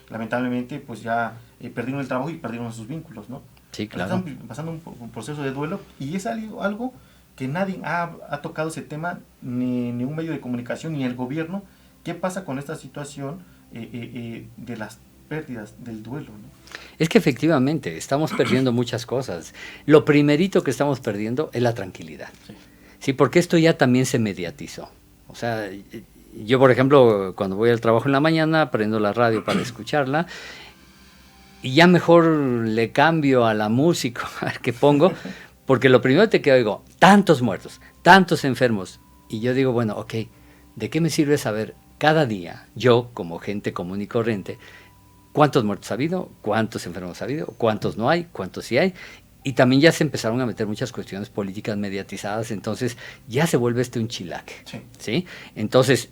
lamentablemente, pues ya perdieron el trabajo y perdieron esos vínculos, ¿no? Sí, claro. Están pasando un proceso de duelo, y es algo que nadie ha tocado ese tema, ni un medio de comunicación, ni el gobierno. ¿Qué pasa con esta situación de las pérdidas, del duelo, ¿no? Es que efectivamente estamos perdiendo muchas cosas. Lo primerito que estamos perdiendo es la tranquilidad. Sí, porque esto ya también se mediatizó. O sea, yo por ejemplo, cuando voy al trabajo en la mañana, prendo la radio para escucharla, y ya mejor le cambio a la música que pongo, porque lo primero que oigo, tantos muertos, tantos enfermos, y yo digo, bueno, ok, ¿de qué me sirve saber cada día, yo como gente común y corriente, cuántos muertos ha habido, cuántos enfermos ha habido, cuántos no hay, cuántos sí hay? Y también ya se empezaron a meter muchas cuestiones políticas mediatizadas, entonces ya se vuelve un chilaque, ¿sí? Entonces,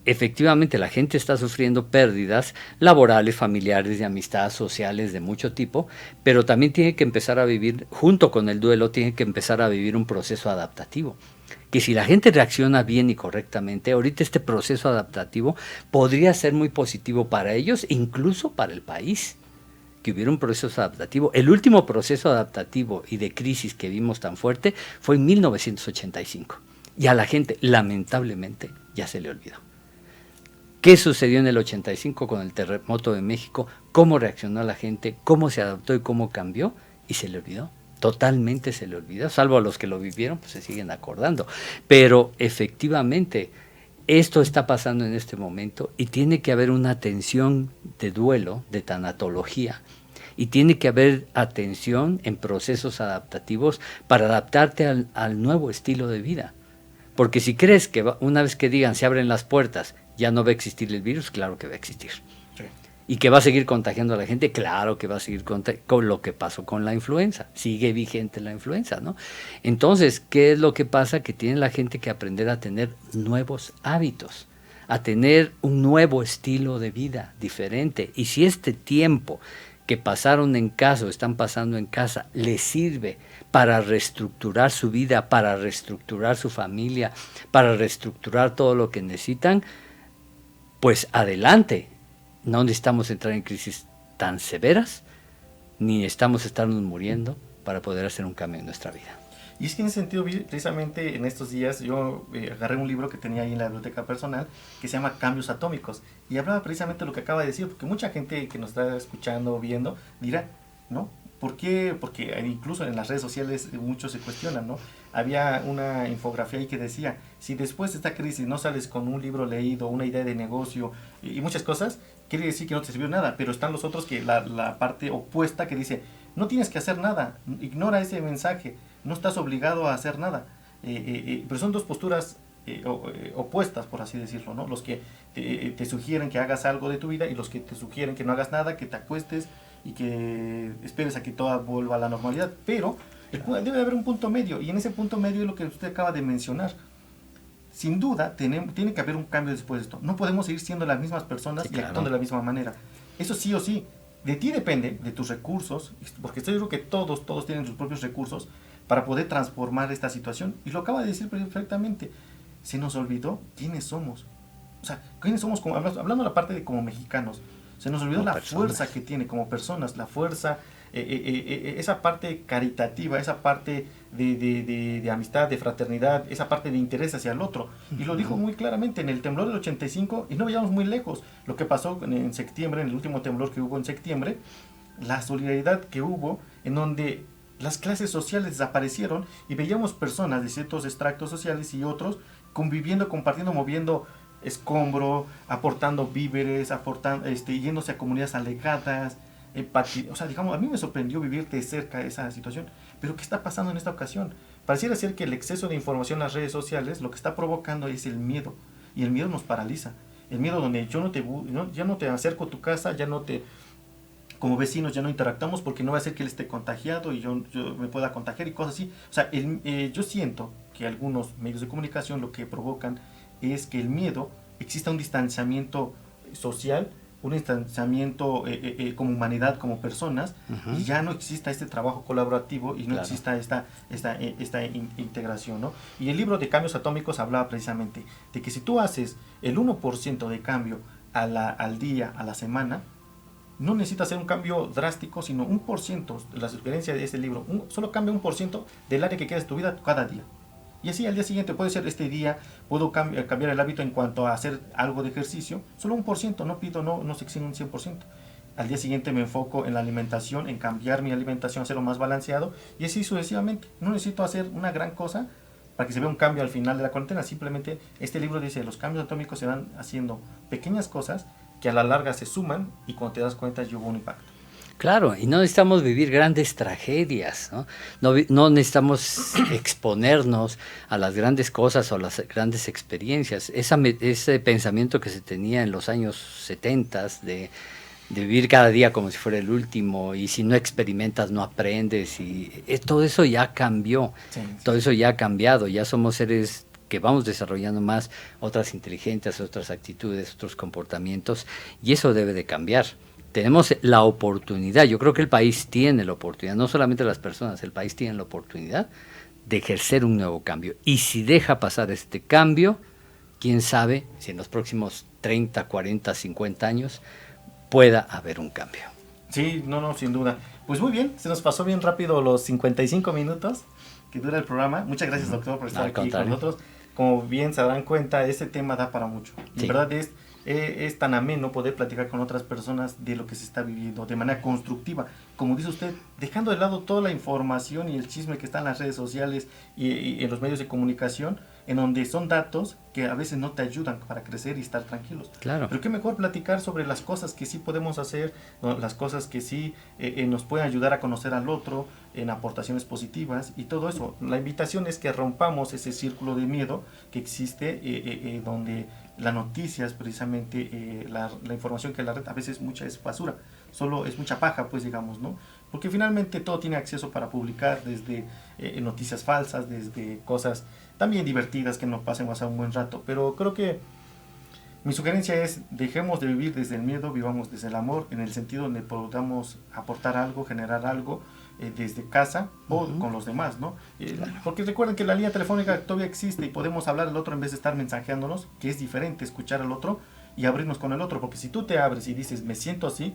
efectivamente la gente está sufriendo pérdidas laborales, familiares, de amistad, sociales, de mucho tipo, pero también tiene que empezar a vivir, junto con el duelo, tiene que empezar a vivir un proceso adaptativo. Que si la gente reacciona bien y correctamente, ahorita este proceso adaptativo podría ser muy positivo para ellos, incluso para el país, que hubiera un proceso adaptativo. El último proceso adaptativo y de crisis que vimos tan fuerte fue en 1985. Y a la gente, lamentablemente, ya se le olvidó. ¿Qué sucedió en el 85 con el terremoto de México? ¿Cómo reaccionó la gente? ¿Cómo se adaptó y cómo cambió? Y se le olvidó. Totalmente se le olvidó, salvo a los que lo vivieron, pues se siguen acordando. Pero efectivamente, esto está pasando en este momento y tiene que haber una atención de duelo, de tanatología, y tiene que haber atención en procesos adaptativos para adaptarte al nuevo estilo de vida. Porque si crees que una vez que digan se abren las puertas, ya no va a existir el virus, claro que va a existir. Sí. Y que va a seguir contagiando a la gente, claro que va a seguir con lo que pasó con la influenza. Sigue vigente la influenza, ¿no? Entonces, ¿qué es lo que pasa? Que tiene la gente que aprender a tener nuevos hábitos, a tener un nuevo estilo de vida diferente. Y si este tiempo que pasaron en casa o están pasando en casa les sirve para reestructurar su vida, para reestructurar su familia, para reestructurar todo lo que necesitan, pues adelante. No necesitamos entrar en crisis tan severas, ni necesitamos estarnos muriendo para poder hacer un cambio en nuestra vida. Y es que en ese sentido, precisamente en estos días, yo agarré un libro que tenía ahí en la biblioteca personal, que se llama Cambios Atómicos, y hablaba precisamente de lo que acaba de decir, porque mucha gente que nos está escuchando o viendo dirá, ¿no? ¿Por qué? Porque incluso en las redes sociales muchos se cuestionan, ¿no? Había una infografía ahí que decía, si después de esta crisis no sales con un libro leído, una idea de negocio y muchas cosas, quiere decir que no te sirvió nada. Pero están los otros, que la parte opuesta, que dice, no tienes que hacer nada, ignora ese mensaje, no estás obligado a hacer nada. Pero son dos posturas opuestas, por así decirlo, ¿no? Los que te sugieren que hagas algo de tu vida y los que te sugieren que no hagas nada, que te acuestes y que esperes a que todo vuelva a la normalidad. Pero debe haber un punto medio, y en ese punto medio es lo que usted acaba de mencionar. Sin duda, tiene que haber un cambio después de esto. No podemos seguir siendo las mismas personas, sí, y actuando de la misma manera. Eso sí o sí. De ti depende, de tus recursos, porque estoy seguro que todos tienen sus propios recursos para poder transformar esta situación. Y lo acaba de decir perfectamente. Se nos olvidó quiénes somos. O sea, quiénes somos, hablando de la parte de como mexicanos. Se nos olvidó la fuerza que tiene como personas, la fuerza, esa parte caritativa, esa parte de amistad, de fraternidad, esa parte de interés hacia el otro. Y lo dijo muy claramente en el temblor del 85, y no veíamos muy lejos lo que pasó en septiembre, en el último temblor que hubo en septiembre, la solidaridad que hubo, en donde las clases sociales desaparecieron y veíamos personas de ciertos extractos sociales y otros conviviendo, compartiendo, moviendo escombro, aportando víveres, yéndose a comunidades alejadas, o sea, digamos, a mí me sorprendió vivir de cerca esa situación. Pero ¿qué está pasando en esta ocasión? Pareciera ser que el exceso de información en las redes sociales lo que está provocando es el miedo, y el miedo nos paraliza. El miedo donde ya no te acerco a tu casa, ya no te como vecinos ya no interactuamos porque no va a ser que él esté contagiado y yo me pueda contagiar y cosas así. O sea, yo siento que algunos medios de comunicación lo que provocan es que el miedo, exista un distanciamiento social, un distanciamiento como humanidad, como personas, y ya no exista este trabajo colaborativo y no exista esta integración, ¿no? Y el libro de Cambios Atómicos hablaba precisamente de que si tú haces el 1% de cambio al día, a la semana, no necesitas hacer un cambio drástico, sino 1%, la sugerencia de ese libro, solo cambia 1% del área que quieras de tu vida cada día. Y así al día siguiente puede ser este día, puedo cambiar el hábito en cuanto a hacer algo de ejercicio, solo 1%, no pido, no se exige un 100%. Al día siguiente me enfoco en la alimentación, en cambiar mi alimentación, hacerlo más balanceado, y así sucesivamente. No necesito hacer una gran cosa para que se vea un cambio al final de la cuarentena. Simplemente este libro dice, los cambios atómicos se van haciendo pequeñas cosas que a la larga se suman y cuando te das cuenta ya hubo un impacto. Claro, y no necesitamos vivir grandes tragedias, ¿no? No necesitamos exponernos a las grandes cosas o a las grandes experiencias. Ese pensamiento que se tenía en los años 70 de vivir cada día como si fuera el último, y si no experimentas no aprendes, y todo eso ya cambió, todo eso ya ha cambiado, ya somos seres que vamos desarrollando más otras inteligencias, otras actitudes, otros comportamientos, y eso debe de cambiar. Tenemos la oportunidad, yo creo que el país tiene la oportunidad, no solamente las personas, el país tiene la oportunidad de ejercer un nuevo cambio. Y si deja pasar este cambio, quién sabe si en los próximos 30, 40, 50 años pueda haber un cambio. Sí, no, sin duda. Pues muy bien, se nos pasó bien rápido los 55 minutos que dura el programa. Muchas gracias, doctor, por estar aquí con nosotros. Como bien se darán cuenta, este tema da para mucho. Sí. En verdad es tan ameno poder platicar con otras personas de lo que se está viviendo de manera constructiva, como dice usted, dejando de lado toda la información y el chisme que está en las redes sociales y en los medios de comunicación, en donde son datos que a veces no te ayudan para crecer y estar tranquilos. Claro. Pero qué mejor platicar sobre las cosas que sí podemos hacer, ¿no? Las cosas que sí nos pueden ayudar a conocer al otro, en aportaciones positivas y todo eso. La invitación es que rompamos ese círculo de miedo que existe, donde las noticias, precisamente la información que la red a veces mucha es basura, solo es mucha paja, pues digamos, ¿no? Porque finalmente todo tiene acceso para publicar, desde noticias falsas, desde cosas también divertidas que nos pasen pasar un buen rato. Pero creo que mi sugerencia es, dejemos de vivir desde el miedo, vivamos desde el amor, en el sentido donde podamos aportar algo, generar algo, desde casa o con los demás, ¿no? Claro. Porque recuerden que la línea telefónica todavía existe y podemos hablar al otro en vez de estar mensajeándonos, que es diferente escuchar al otro y abrirnos con el otro, porque si tú te abres y dices, me siento así,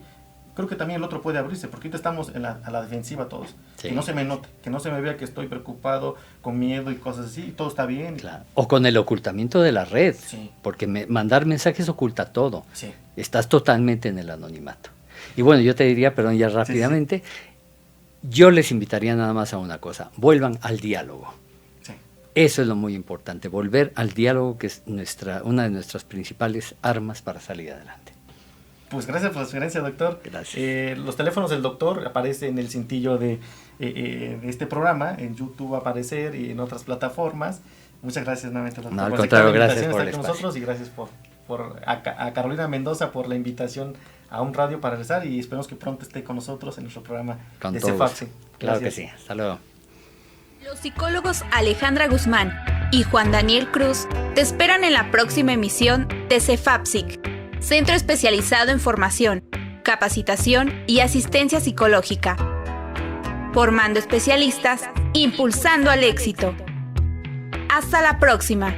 creo que también el otro puede abrirse, porque ahorita estamos a la defensiva todos. Sí. Que no se me note, que no se me vea que estoy preocupado, con miedo y cosas así, y todo está bien. Claro. O con el ocultamiento de la red, sí. Porque mandar mensajes oculta todo. Sí. Estás totalmente en el anonimato. Y bueno, yo te diría, perdón, ya rápidamente, yo les invitaría nada más a una cosa, vuelvan al diálogo. Sí. Eso es lo muy importante, volver al diálogo, que es una de nuestras principales armas para salir adelante. Pues gracias por la sugerencia, doctor. Gracias. Los teléfonos del doctor aparecen en el cintillo de este programa, en YouTube va a aparecer y en otras plataformas. Muchas gracias nuevamente, doctor. No, al contrario, gracias por el espacio. Nosotros, y gracias a Carolina Mendoza por la invitación a un radio para regresar, y esperamos que pronto esté con nosotros en nuestro programa de CEFAPSIC. Claro que sí, hasta luego. Los psicólogos Alejandra Guzmán y Juan Daniel Cruz te esperan en la próxima emisión de CEFAPSIC, Centro Especializado en Formación, Capacitación y Asistencia Psicológica. Formando especialistas, impulsando al éxito. Hasta la próxima.